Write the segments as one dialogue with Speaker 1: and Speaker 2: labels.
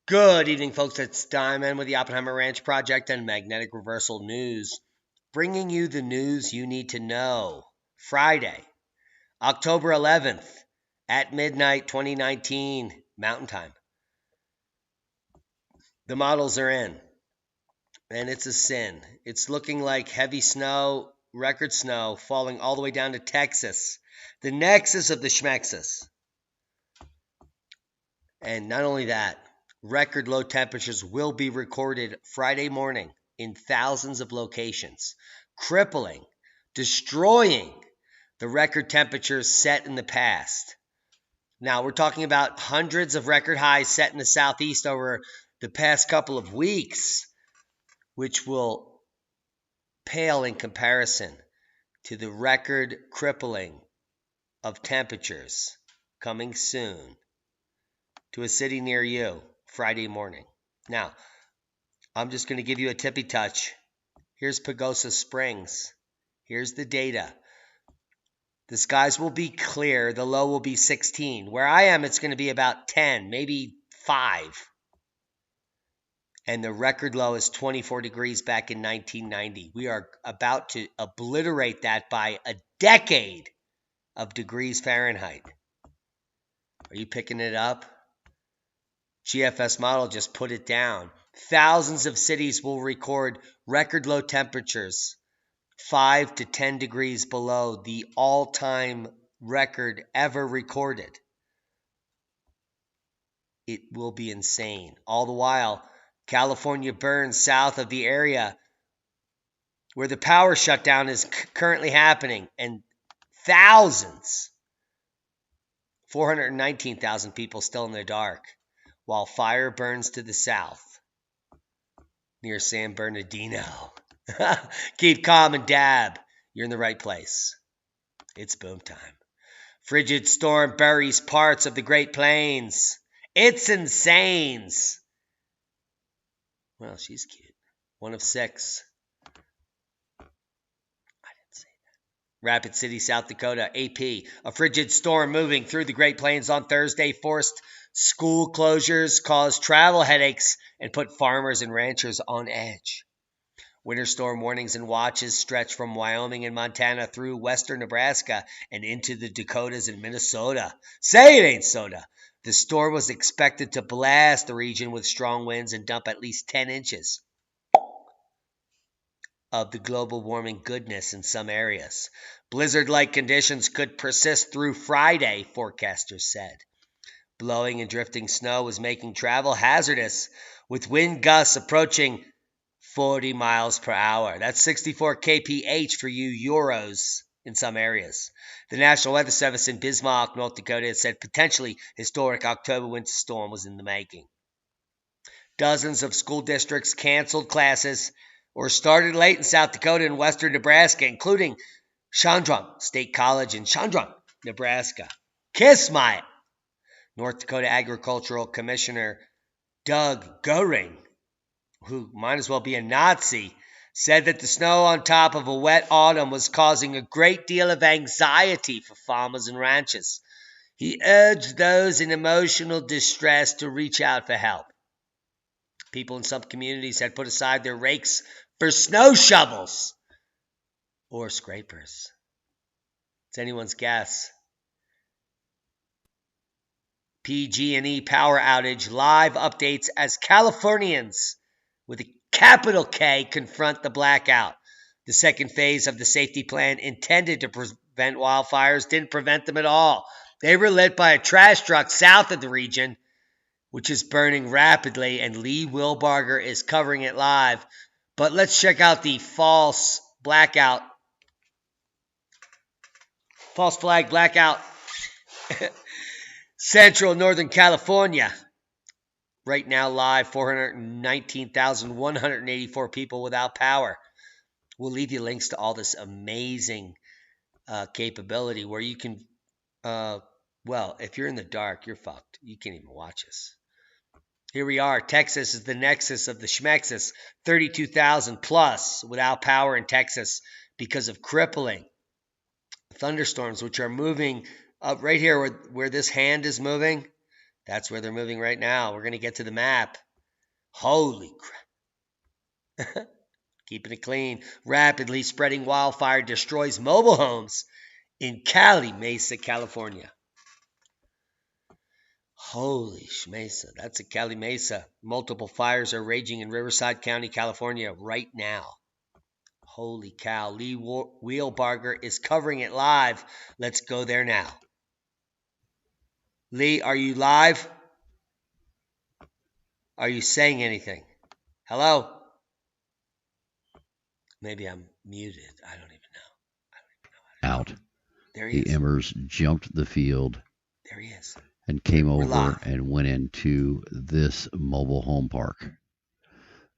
Speaker 1: Good evening, folks. It's Diamond with the Oppenheimer Ranch Project and Magnetic Reversal News, bringing you the news you need to know. Friday, October 11th at midnight 2019 Mountain Time. The models are in, and it's a sin. It's looking like heavy snow, record snow, falling all the way down to Texas, the nexus of the schmexus. And not only that, record low temperatures will be recorded Friday morning in thousands of locations, crippling, destroying the record temperatures set in the past. Now, we're talking about hundreds of record highs set in the southeast over the past couple of weeks, which will pale in comparison to the record crippling of temperatures coming soon to a city near you Friday morning. Now, I'm just going to give you a tippy touch. Here's Pagosa Springs. Here's the data. The skies will be clear. The low will be 16. Where I am, it's going to be about 10, maybe 5. And the record low is 24 degrees back in 1990. We are about to obliterate that by a decade of degrees Fahrenheit. Are you picking it up? GFS model just put it down. Thousands of cities will record record low temperatures 5 to 10 degrees below the all-time record ever recorded. It will be insane. All the while, California burns south of the area where the power shutdown is currently happening, and thousands, 419,000 people still in the dark, while fire burns to the south near San Bernardino. Keep calm and dab. You're in the right place. It's boom time. Frigid storm buries parts of the Great Plains. It's insane. Well, she's cute. 1 of 6. I didn't say that. Rapid City, South Dakota, AP. A frigid storm moving through the Great Plains on Thursday forced school closures, caused travel headaches, and put farmers and ranchers on edge. Winter storm warnings and watches stretch from Wyoming and Montana through western Nebraska and into the Dakotas and Minnesota. Say it ain't soda. The storm was expected to blast the region with strong winds and dump at least 10 inches of the global warming goodness in some areas. Blizzard-like conditions could persist through Friday, forecasters said. Blowing and drifting snow was making travel hazardous, with wind gusts approaching 40 miles per hour. That's 64 kph for you Euros in some areas. The National Weather Service in Bismarck, North Dakota, said potentially historic October winter storm was in the making. Dozens of school districts canceled classes or started late in South Dakota and western Nebraska, including Chandron State College in Chandron, Nebraska. Kiss my... North Dakota Agricultural Commissioner Doug Goering, who might as well be a Nazi, said that the snow on top of a wet autumn was causing a great deal of anxiety for farmers and ranchers. He urged those in emotional distress to reach out for help. People in some communities had put aside their rakes for snow shovels or scrapers. It's anyone's guess. PG&E power outage live updates as Californians with a capital K confront the blackout. The second phase of the safety plan intended to prevent wildfires didn't prevent them at all. They were lit by a trash truck south of the region, which is burning rapidly, and Lee Wilbarger is covering it live. But let's check out the false flag blackout. Central Northern California. Right now, live, 419,184 people without power. We'll leave you links to all this amazing capability where you can, well, if you're in the dark, you're fucked. You can't even watch us. Here we are. Texas is the nexus of the schmexus. 32,000 plus without power in Texas because of crippling thunderstorms, which are moving up right here where this hand is moving. That's where they're moving right now. We're going to get to the map. Holy crap. Keeping it clean. Rapidly spreading wildfire destroys mobile homes in Cali, Mesa, California. Holy Mesa. That's a Cali Mesa. Multiple fires are raging in Riverside County, California right now. Holy cow. Lee Wheelbarger is covering it live. Let's go there now. Lee, are you live? Are you saying anything? Hello? Maybe I'm muted. I don't even know.
Speaker 2: Out.
Speaker 1: There he is.
Speaker 2: The embers jumped the field.
Speaker 1: There he is.
Speaker 2: And came over and went into this mobile home park.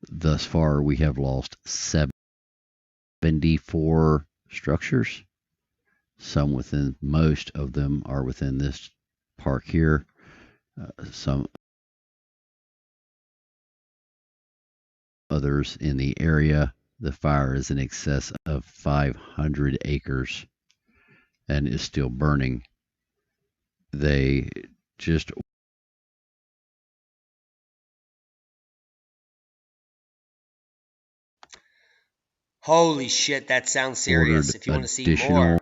Speaker 2: Thus far, we have lost 74 structures. Most of them are within this park here. Some others in the area. The fire is in excess of 500 acres and is still burning. They just
Speaker 1: Holy shit, that sounds serious. If you want to see more,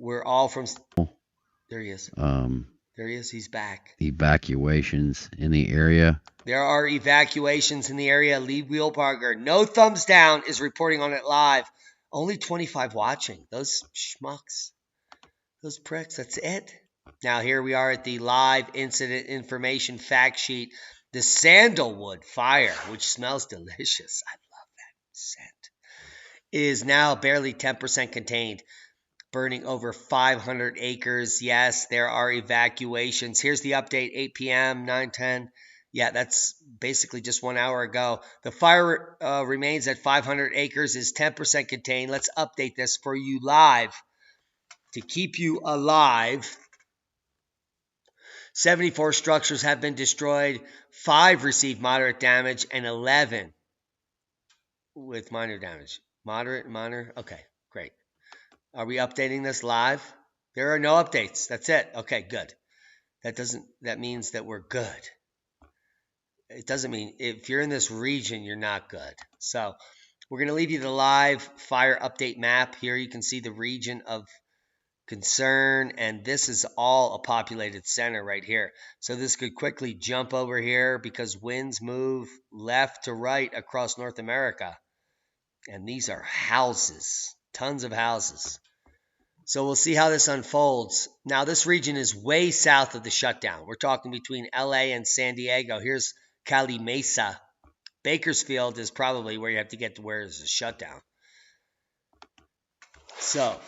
Speaker 1: we're all from... There he is. There he is. He's back.
Speaker 2: Evacuations in the area.
Speaker 1: There are evacuations in the area. Lee Wheelbarger, no thumbs down, is reporting on it live. Only 25 watching. Those schmucks. Those pricks. That's it. Now here we are at the live incident information fact sheet. The Sandalwood fire, which smells delicious. I love that scent. Is now barely 10% contained. Burning over 500 acres. Yes, there are evacuations. Here's the update, 8 p.m., 9:10. Yeah, that's basically just 1 hour ago. The fire remains at 500 acres, is 10% contained. Let's update this for you live. To keep you alive, 74 structures have been destroyed. 5 received moderate damage and 11 with minor damage. Moderate, minor? Okay, great. Are we updating this live? There are no updates. That's it. Okay, good. That means that we're good. It doesn't mean if you're in this region, you're not good. So we're going to leave you the live fire update map. Here you can see the region of concern, and this is all a populated center right here. So this could quickly jump over here because winds move left to right across North America. And these are houses, tons of houses. So we'll see how this unfolds. Now, this region is way south of the shutdown. We're talking between LA and San Diego. Here's Cali Mesa. Bakersfield is probably where you have to get to where there's a shutdown. So,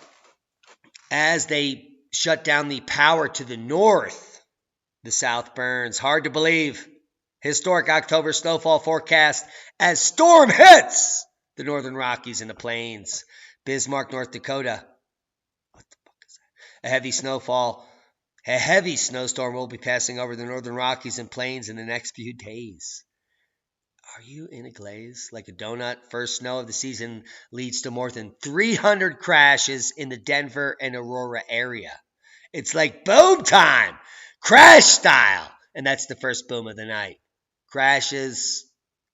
Speaker 1: as they shut down the power to the north, the south burns. Hard to believe. Historic October snowfall forecast as storm hits the northern Rockies and the plains. Bismarck, North Dakota. What the fuck is that? A heavy snowstorm will be passing over the northern Rockies and plains in the next few days. Are you in a glaze? Like a donut? First snow of the season leads to more than 300 crashes in the Denver and Aurora area. It's like boom time! Crash style! And that's the first boom of the night. Crashes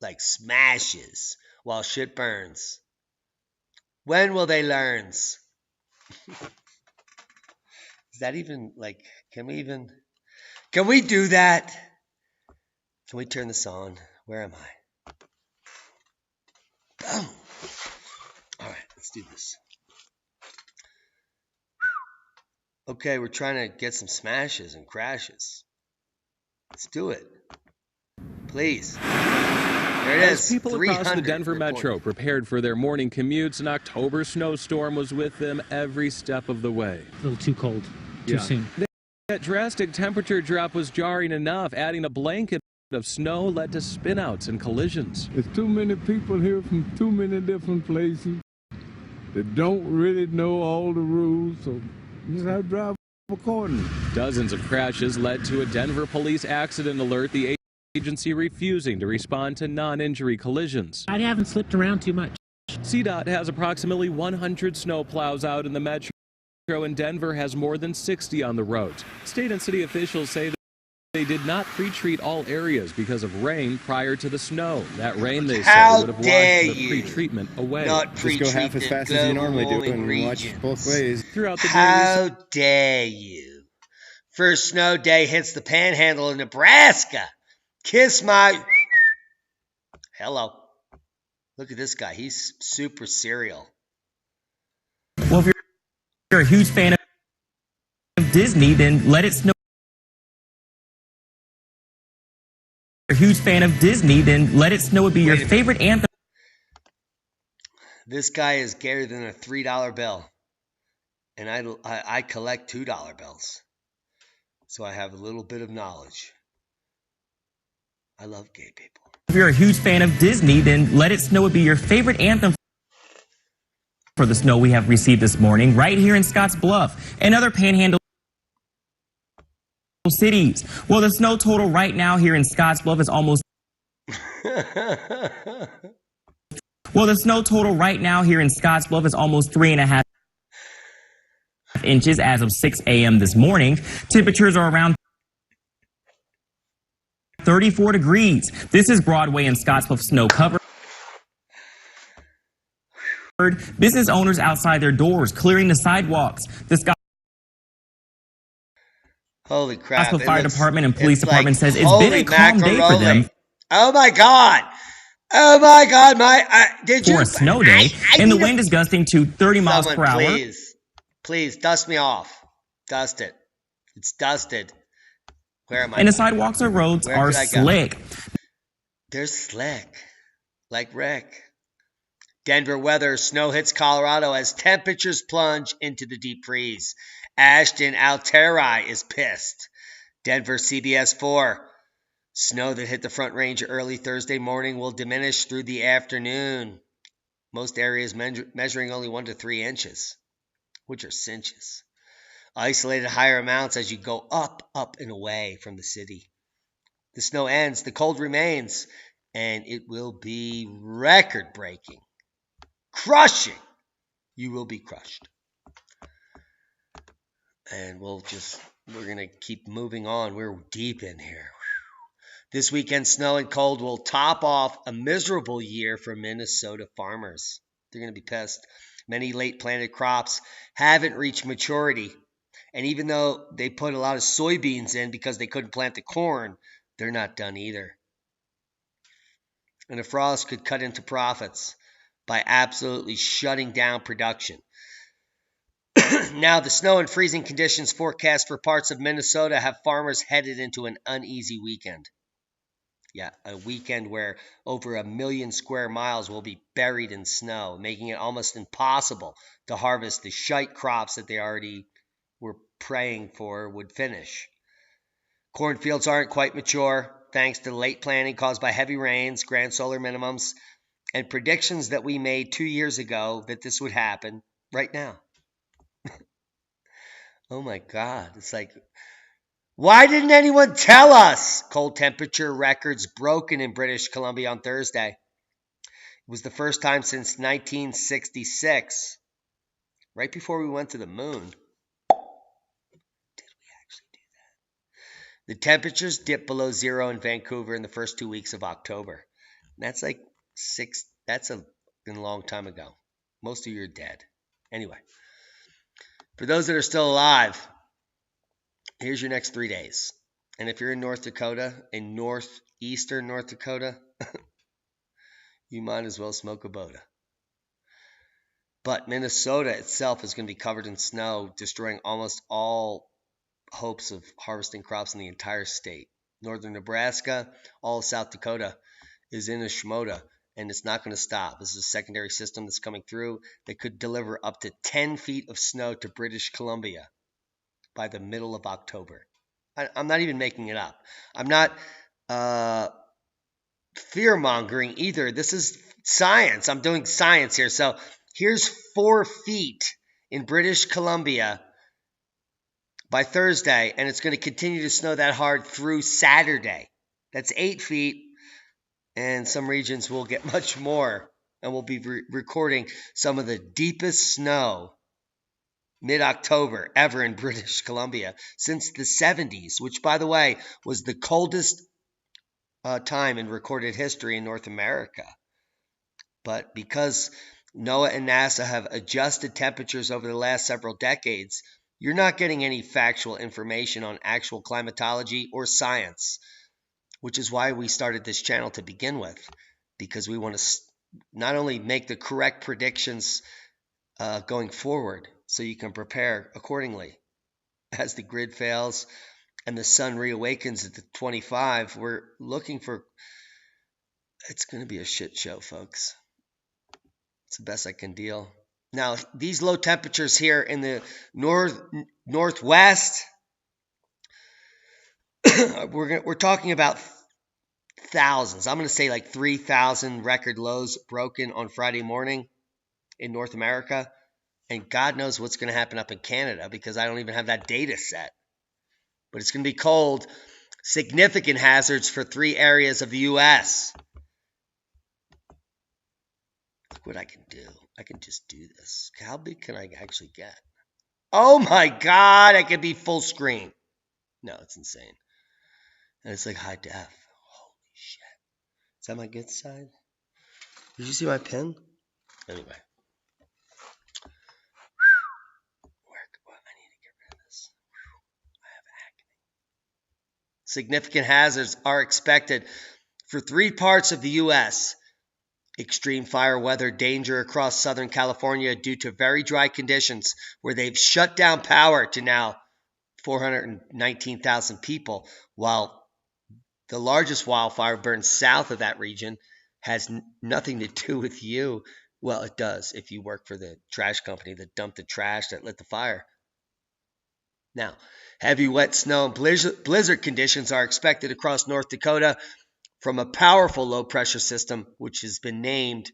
Speaker 1: like smashes while shit burns. When will they learn? Is that even like, can we do that? Can we turn this on? Where am I? Boom. All right, let's do this. Okay, we're trying to get some smashes and crashes. Let's do it. Please. There it is.
Speaker 3: As people across the Denver metro prepared for their morning commutes, an October snowstorm was with them every step of the way.
Speaker 4: A little too cold. Too soon.
Speaker 3: That drastic temperature drop was jarring enough. Adding a blanket of snow led to spinouts and collisions.
Speaker 5: There's too many people here from too many different places that don't really know all the rules, so you just have to drive accordingly.
Speaker 3: Dozens of crashes led to a Denver police accident alert, the agency refusing to respond to non-injury collisions.
Speaker 4: I haven't slipped around too much.
Speaker 3: CDOT has approximately 100 snowplows out in the metro, and Denver has more than 60 on the roads. State and city officials say They did not pre-treat all areas because of rain prior to the snow. That rain, they
Speaker 1: How
Speaker 3: say, would have
Speaker 1: dare
Speaker 3: washed the
Speaker 1: you
Speaker 3: pre-treatment away.
Speaker 1: not
Speaker 6: Just go half as
Speaker 1: pre-treat
Speaker 6: fast
Speaker 1: the
Speaker 6: as you
Speaker 1: global
Speaker 6: normally do
Speaker 1: warming
Speaker 6: and watch both
Speaker 1: regions.
Speaker 6: ways.
Speaker 3: Throughout the day,
Speaker 1: How dare you? First snow day hits the panhandle of Nebraska. Kiss my... Hello. Look at this guy. He's super serial.
Speaker 7: Well, if you're a huge fan of Disney, then let it snow. If you're a huge fan of Disney, then Let It Snow would be your favorite anthem.
Speaker 1: This guy is gayer than a $3 bill. And I collect $2 bills. So I have a little bit of knowledge. I love gay people.
Speaker 7: If you're a huge fan of Disney, then Let It Snow would be your favorite anthem for the snow we have received this morning right here in Scotts Bluff and other panhandle cities. Well, the snow total right now here in Scotts Bluff is almost... Well, the snow total right now here in Scotts Bluff is almost 3.5 inches as of 6 a.m. this morning. Temperatures are around 34 degrees. This is Broadway and Scottsbluff snow covered. Business owners outside their doors clearing the sidewalks. The
Speaker 1: Holy crap.
Speaker 7: Scottsbluff Fire Department and Police
Speaker 1: like,
Speaker 7: Department says it's been a calm day for them.
Speaker 1: Oh my God. Oh my God.
Speaker 7: For a snow day, and the wind is gusting to 30 miles per hour.
Speaker 1: Please dust me off. Dust it. It's dusted. Where am I?
Speaker 7: And the sidewalks or roads are slick.
Speaker 1: They're slick. Like Rick. Denver weather. Snow hits Colorado as temperatures plunge into the deep freeze. Ashton Altairi is pissed. Denver CBS 4. Snow that hit the Front Range early Thursday morning will diminish through the afternoon. Most areas measuring only 1 to 3 inches, which are cinches. Isolated higher amounts as you go up and away from the city. The snow ends, the cold remains, and it will be record-breaking. Crushing. You will be crushed. And we're going to keep moving on. We're deep in here. This weekend, snow and cold will top off a miserable year for Minnesota farmers. They're going to be pissed. Many late planted crops haven't reached maturity. And even though they put a lot of soybeans in because they couldn't plant the corn, they're not done either. And the frost could cut into profits by absolutely shutting down production. Now, the snow and freezing conditions forecast for parts of Minnesota have farmers headed into an uneasy weekend. Yeah, a weekend where over 1 million square miles will be buried in snow, making it almost impossible to harvest the shite crops that they already were praying for would finish. Cornfields aren't quite mature, thanks to late planting caused by heavy rains, grand solar minimums, and predictions that we made 2 years ago that this would happen right now. Oh my God, it's like, why didn't anyone tell us? Cold temperature records broken in British Columbia on Thursday. It was the first time since 1966, right before we went to the moon. Did we actually do that? The temperatures dipped below zero in Vancouver in the first 2 weeks of October. And that's like that's a long time ago. Most of you are dead. Anyway, for those that are still alive, here's your next 3 days. And if you're in North Dakota, in northeastern North Dakota, you might as well smoke a Boda. But Minnesota itself is going to be covered in snow, destroying almost all hopes of harvesting crops in the entire state. Northern Nebraska, all of South Dakota is in a schmoda, and it's not going to stop. This is a secondary system that's coming through that could deliver up to 10 feet of snow to British Columbia by the middle of October. I'm not even making it up. I'm not fear-mongering either. This is science. I'm doing science here. So here's 4 feet in British Columbia by Thursday, and it's going to continue to snow that hard through Saturday. That's 8 feet, and some regions will get much more, and we'll be recording some of the deepest snow mid-October ever in British Columbia since the 70s, which, by the way, was the coldest time in recorded history in North America. But because NOAA and NASA have adjusted temperatures over the last several decades, you're not getting any factual information on actual climatology or science, which is why we started this channel to begin with, because we want to not only make the correct predictions going forward so you can prepare accordingly. As the grid fails and the sun reawakens at the 25, we're looking for... It's going to be a shit show, folks. It's the best I can deal. Now, these low temperatures here in the northwest, we're talking about thousands. I'm going to say like 3,000 record lows broken on Friday morning in North America. And God knows what's going to happen up in Canada because I don't even have that data set. But it's going to be cold. Significant hazards for 3 areas of the U.S. Look what I can do. I can just do this. How big can I actually get? Oh my God, I could be full screen. No, it's insane. And it's like high def. Holy shit. Is that my good side? Did you see my pen? Anyway. I need to get rid of this. I have acne. Significant hazards are expected for 3 parts of the U.S. Extreme fire weather danger across Southern California due to very dry conditions where they've shut down power to now 419,000 people, while the largest wildfire burned south of that region has nothing to do with you. Well, it does if you work for the trash company that dumped the trash that lit the fire. Now, heavy wet snow and blizzard conditions are expected across North Dakota from a powerful low-pressure system, which has been named,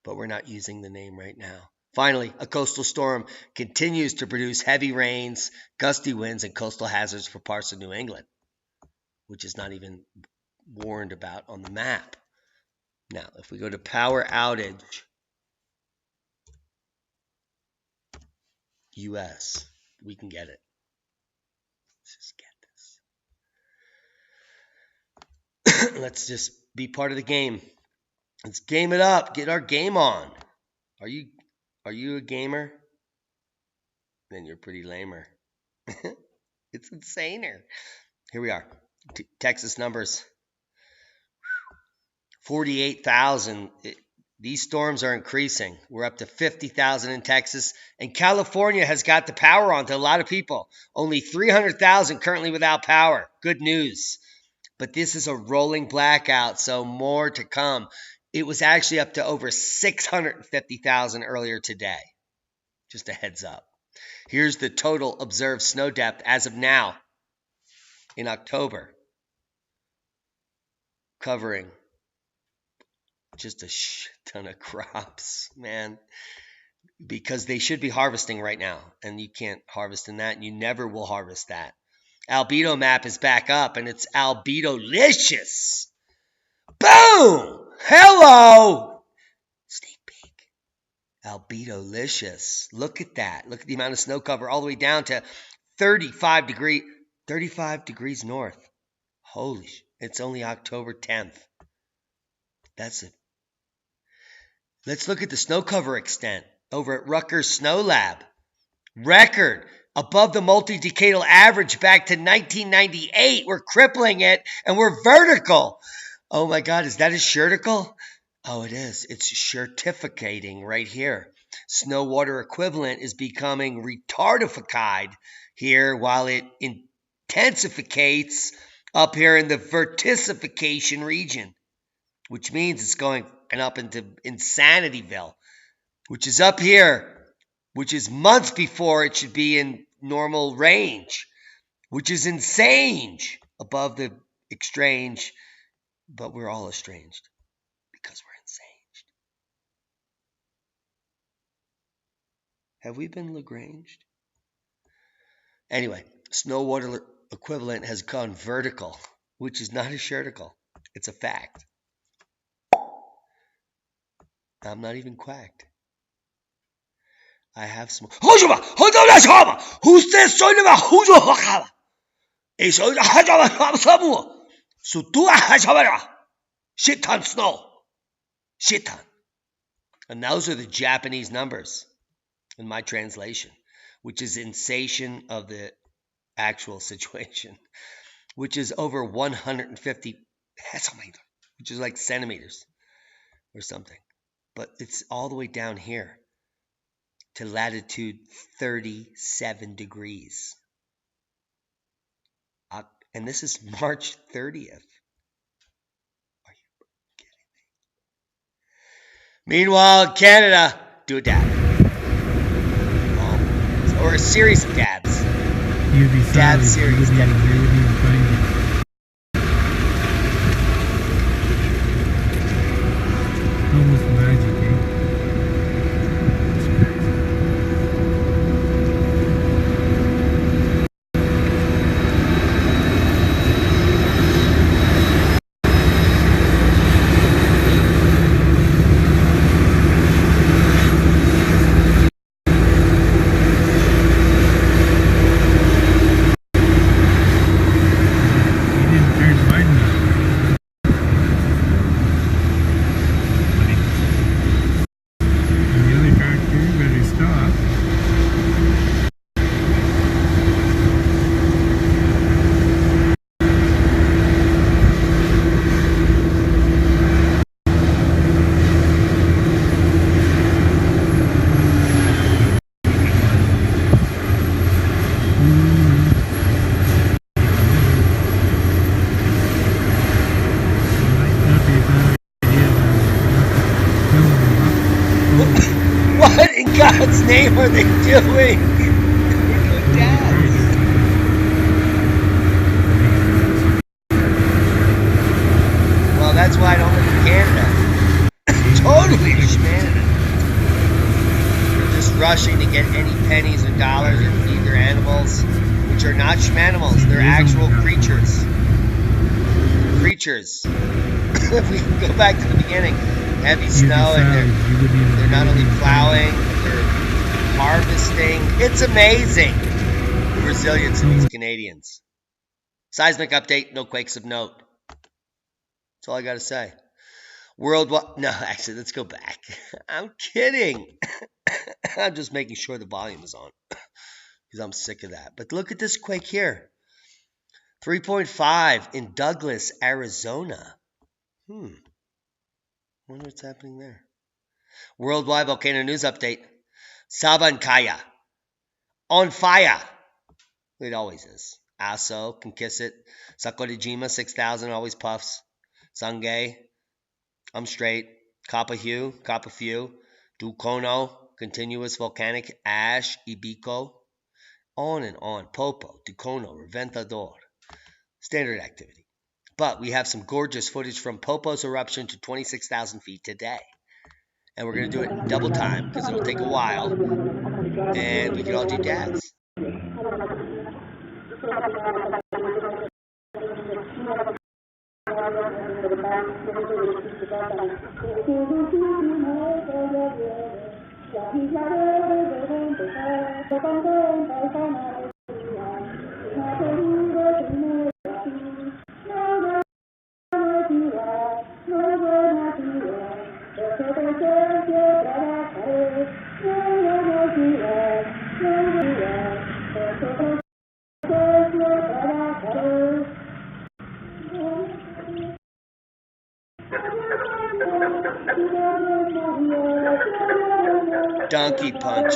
Speaker 1: but we're not using the name right now. Finally, a coastal storm continues to produce heavy rains, gusty winds, and coastal hazards for parts of New England, which is not even warned about on the map. Now, if we go to power outage, U.S., we can get it. Let's just get this. Let's just be part of the game. Let's game it up. Get our game on. Are you a gamer? Then you're pretty lamer. It's insaner. Here we are. Texas numbers. 48,000. These storms are increasing. We're up to 50,000 in Texas. And California has got the power on to a lot of people. Only 300,000 currently without power. Good news. But this is a rolling blackout, so more to come. It was actually up to over 650,000 earlier today. Just a heads up. Here's the total observed snow depth as of now in October. Covering just a shit ton of crops, man. Because they should be harvesting right now. And you can't harvest in that, and you never will harvest that. Albedo map is back up, and it's Albedo-licious. Boom! Hello! Sneak peek. Albedo-licious. Look at that. Look at the amount of snow cover all the way down to 35 degrees north. Holy shit. It's only October 10th. That's it. Let's look at the snow cover extent over at Rutgers Snow Lab. Record above the multi-decadal average back to 1998. We're crippling it, and we're vertical. Oh my God, is that a shirticle? Oh, it is. It's certificating right here. Snow water equivalent is becoming retardified here while it intensificates up here in the verticification region, which means it's going up into Insanityville, which is up here, which is months before it should be in normal range, which is insane above the exchange, but we're all estranged because we're insane. Have we been Lagranged? Anyway, snow water equivalent has gone vertical, which is not a shirticle. It's a fact. I'm not even quacked. I have some. Usted soy de Hujo Wakaba. Y soy de Hajabasamu. Sutua Hajabara. Shit ton snow. Shit ton. And those are the Japanese numbers in my translation, which is insation of the actual situation, which is over 150, which is like centimeters or something. But it's all the way down here to latitude 37 degrees. And this is March 30th. Are you kidding me? Meanwhile, in Canada, do a dab. Or a series of dabs.
Speaker 4: You'd be
Speaker 1: Dab
Speaker 4: sorry.
Speaker 1: series
Speaker 4: You wouldn't
Speaker 1: dedicated.
Speaker 4: even find it. Almost magic, eh? It's crazy. You didn't turn mine up. And the other tractor better stop. Might not be a bad idea to
Speaker 1: What in God's name are they doing? Good dabs. Well, that's why I don't live in Canada. Totally schmanada. They're just rushing to get any pennies or dollars and feed their animals, which are not schmanimals. They're actual creatures. Creatures. If we can go back to the beginning, heavy snow, and they're not only plowing, but they're harvesting. It's amazing, the resilience of these Canadians. Seismic update, no quakes of note. That's all I got to say. Worldwide. No, actually, let's go back. I'm kidding. I'm just making sure the volume is on because I'm sick of that. But look at this quake here. 3.5 in Douglas, Arizona. Wonder what's happening there. Worldwide volcano news update. Sabancaya. On fire. It always is. Aso can kiss it. Sakorijima 6000 always puffs. Sangay. I'm straight. Kappa Hue. Kappa Few. Dukono. Continuous volcanic ash. Ibiko. On and on. Popo. Dukono. Reventador. Standard activity. But we have some gorgeous footage from Popo's eruption to 26,000 feet today. And we're going to do it in double time because it'll take a while. And we can all do dabs. Donkey punch.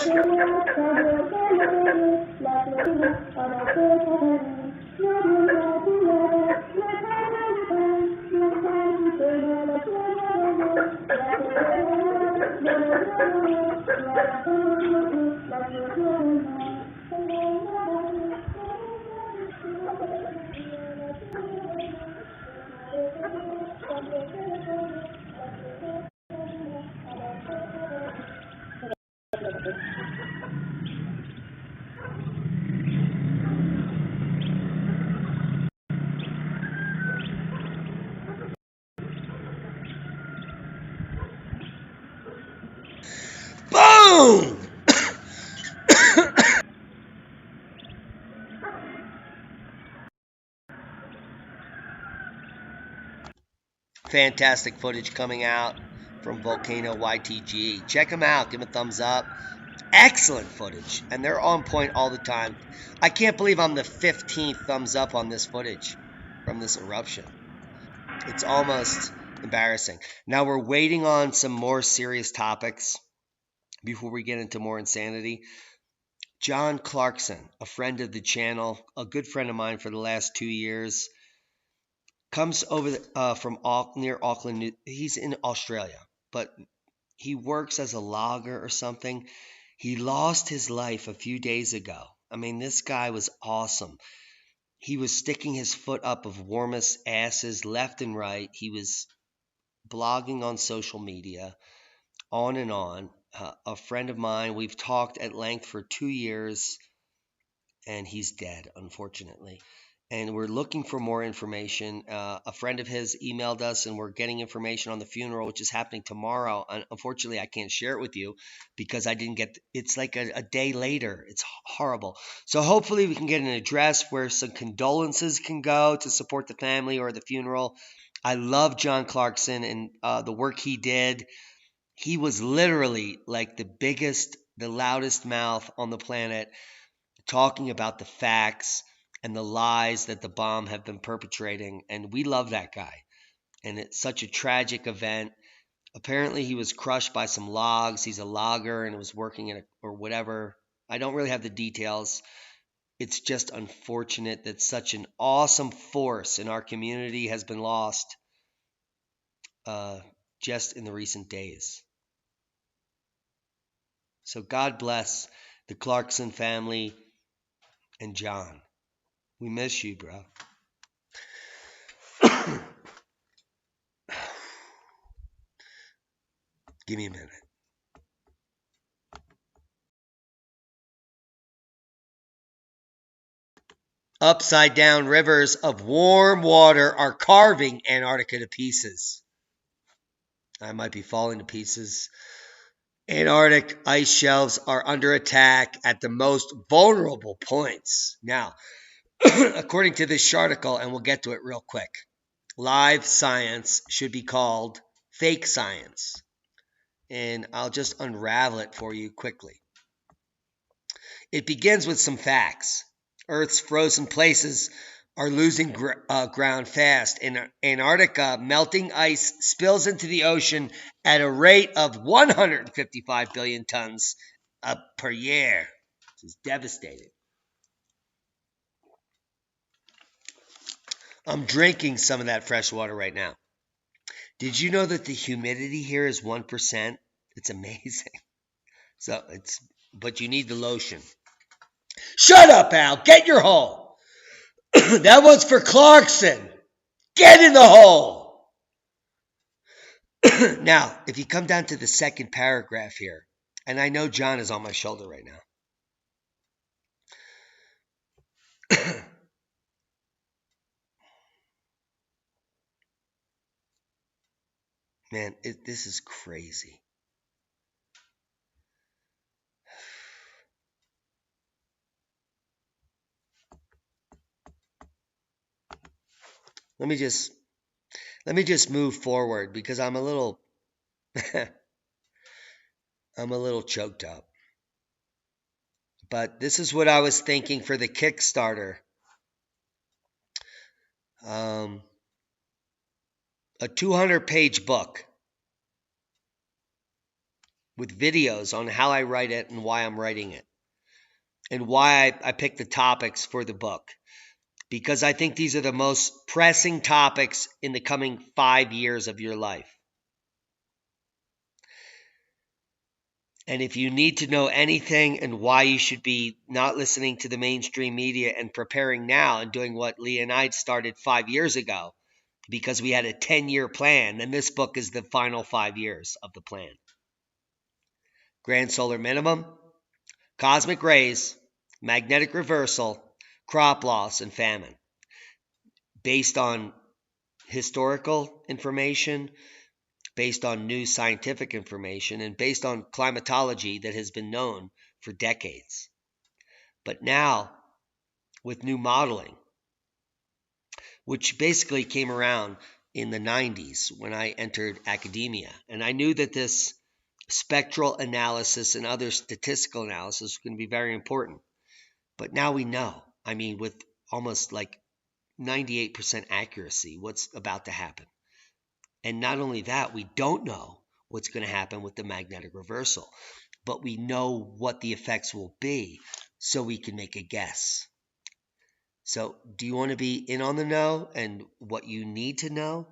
Speaker 1: Boom! fantastic footage coming out from Volcano YTG. Check them out. Give them a thumbs up. Excellent footage. And they're on point all the time. I can't believe I'm the 15th thumbs up on this footage from this eruption. It's almost embarrassing. Now we're waiting on some more serious topics before we get into more insanity. John Clarkson, a friend of the channel, a good friend of mine for the last 2 years, comes over from near Auckland. He's in Australia, but he works as a logger or something. He lost his life a few days ago. I mean, this guy was awesome. He was sticking his foot up of warmest asses left and right. He was blogging on social media, on and on. A friend of mine, we've talked at length for 2 years, and he's dead, unfortunately. And we're looking for more information. A friend of his emailed us, and we're getting information on the funeral, which is happening tomorrow. Unfortunately, I can't share it with you because I didn't get. It's like a day later. It's horrible. So hopefully, we can get an address where some condolences can go to support the family or the funeral. I love John Clarkson and the work he did. He was literally like the biggest, the loudest mouth on the planet, talking about the facts and the lies that the bomb have been perpetrating. And we love that guy. And it's such a tragic event. Apparently he was crushed by some logs. He's a logger and was working in or whatever. I don't really have the details. It's just unfortunate that such an awesome force in our community has been lost just in the recent days. So God bless the Clarkson family and John. We miss you, bro. Give me a minute. Upside down rivers of warm water are carving Antarctica to pieces. I might be falling to pieces. Antarctic ice shelves are under attack at the most vulnerable points. Now, according to this article, and we'll get to it real quick, live science should be called fake science. And I'll just unravel it for you quickly. It begins with some facts. Earth's frozen places are losing ground fast. In Antarctica, melting ice spills into the ocean at a rate of 155 billion tons per year. This is devastating. I'm drinking some of that fresh water right now. Did you know that the humidity here is 1%? It's amazing. But you need the lotion. Shut up, Al. Get your hole. That one's for Clarkson. Get in the hole. Now, if you come down to the second paragraph here, and I know John is on my shoulder right now. Man, this is crazy. Let me just move forward because I'm a little choked up. But this is what I was thinking for the Kickstarter. A 200-page book with videos on how I write it and why I'm writing it and why I picked the topics for the book. Because I think these are the most pressing topics in the coming 5 years of your life. And if you need to know anything and why you should be not listening to the mainstream media and preparing now and doing what Lee and I started 5 years ago, because we had a 10-year plan, then this book is the final 5 years of the plan. Grand solar minimum, cosmic rays, magnetic reversal, crop loss, and famine. Based on historical information, based on new scientific information, and based on climatology that has been known for decades. But now, with new modeling, which basically came around in the 90s when I entered academia. And I knew that this spectral analysis and other statistical analysis was going to be very important. But now we know, I mean, with almost like 98% accuracy, what's about to happen. And not only that, we don't know what's going to happen with the magnetic reversal, but we know what the effects will be so we can make a guess. So do you want to be in on the know and what you need to know?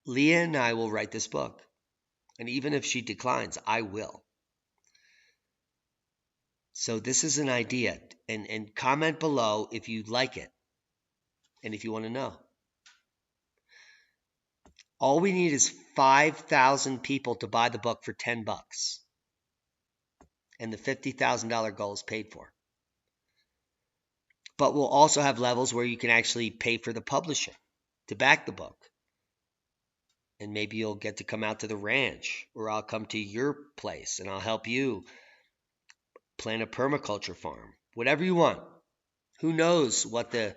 Speaker 1: Leah and I will write this book. And even if she declines, I will. So this is an idea. And comment below if you like it and if you want to know. All we need is 5,000 people to buy the book for $10. And the $50,000 goal is paid for. But we'll also have levels where you can actually pay for the publishing to back the book. And maybe you'll get to come out to the ranch, or I'll come to your place and I'll help you plant a permaculture farm. Whatever you want. Who knows what the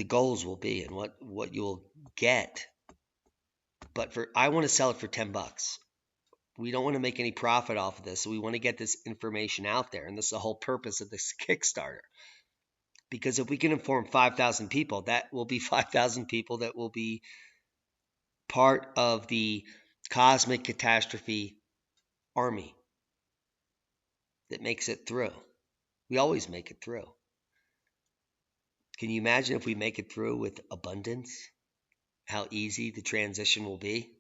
Speaker 1: goals will be and what you'll get. But I want to sell it for $10. We don't want to make any profit off of this. So we want to get this information out there. And this is the whole purpose of this Kickstarter. Because if we can inform 5,000 people, that will be 5,000 people that will be part of the cosmic catastrophe army that makes it through. We always make it through. Can you imagine if we make it through with abundance? How easy the transition will be?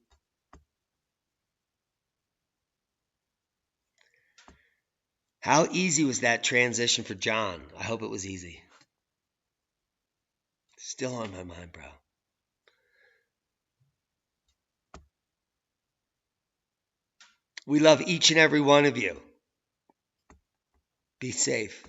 Speaker 1: How easy was that transition for John? I hope it was easy. Still on my mind, bro. We love each and every one of you. Be safe.